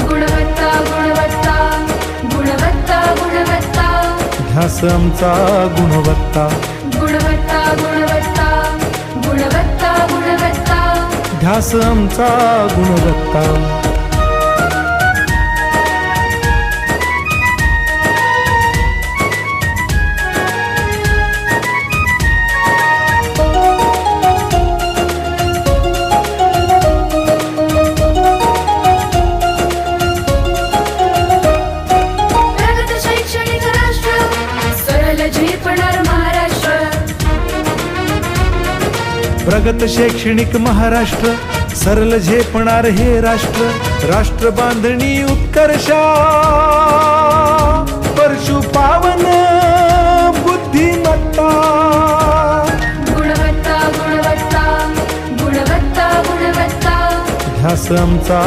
गुणवत्ता गुणवत्ता गुणवत्ता गुणवत्ता ध्यास आमचा गुणवत्ता गुणवत्ता गुणवत्ता गुणवत्ता गुणवत्ता ध्यास आमचा गुणवत्ता प्रगत शैक्षणिक राष्ट्र सरल झेपणार महाराष्ट्र प्रगत शैक्षणिक महाराष्ट्र सरल झेपणार हे राष्ट्र राष्ट्र बांधणी उत्कर्षा परशु पावन बुद्धिमत्ता गुणवत्ता गुणवत्ता गुणवत्ता गुणवत्ता ध्यास आमचा